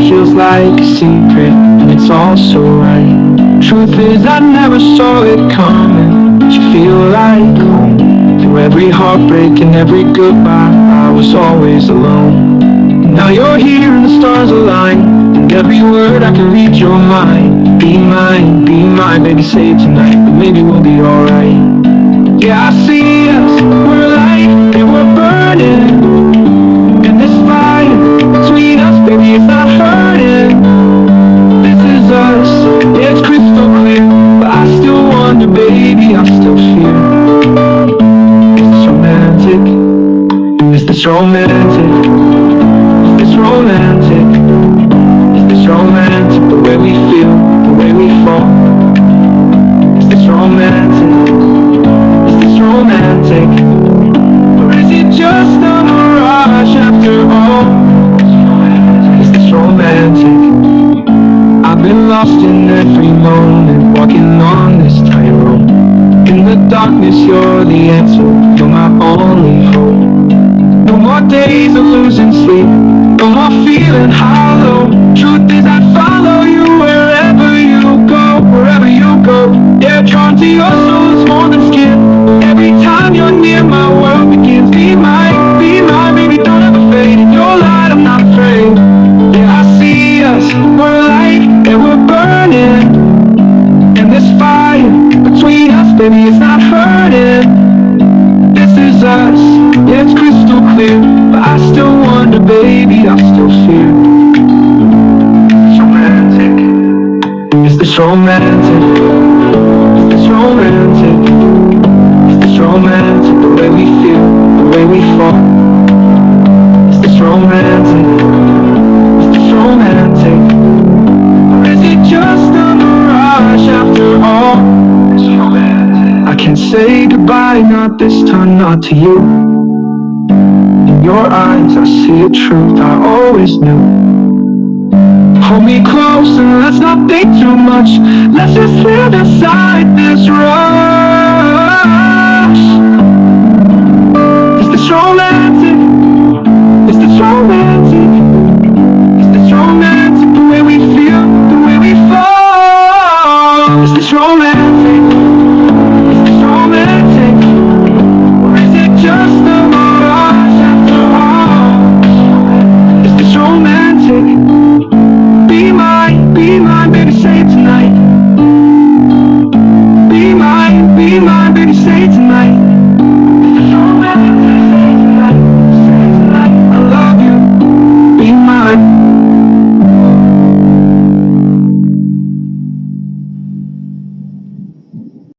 feels like a secret, and it's all so right. Truth is I never saw it coming, but you feel like home. Through every heartbreak and every goodbye, I was always alone. Now you're here and the stars align, and every word I can read your mind. Be mine, baby, say it tonight, but maybe we'll be alright. Yeah, I see us, we're light, and we're burning. And this fire between us, baby, it's not hurting. This is us, yeah, it's crystal clear, but I still wonder, baby, I still fear. Is this romantic? Is this romantic? Is this romantic? Is this romantic? The way we feel, the way we fall. Is this romantic? Is this romantic? Or is it just a mirage after all? Is this romantic? I've been lost in every moment, walking on this tightrope. In the darkness, you're the answer, you're my only hope. No more days of losing sleep, no more feeling hollow. Truth is I follow you wherever you go, wherever you go. Yeah, drawn to your soul, it's more than skin. Every time you're near, my world begins. Be mine, baby, don't ever fade. In your light, I'm not afraid. Yeah, I see us, we're light, and we're burning. And this fire between us, baby, it's not hurting. This is us, yeah, it's crystal clear, but I still wonder, baby, I still fear. Romantic. Is this romantic? Is this romantic? Is this romantic? The way we feel, the way we fall. Is this romantic? Is this romantic? Or is it just a mirage after all? It's romantic. I can't say goodbye, not this time, not to you. In your eyes I see a truth I always knew. Hold me close and let's not think too much. Let's just live inside this rush. Is this romantic? Is this romantic?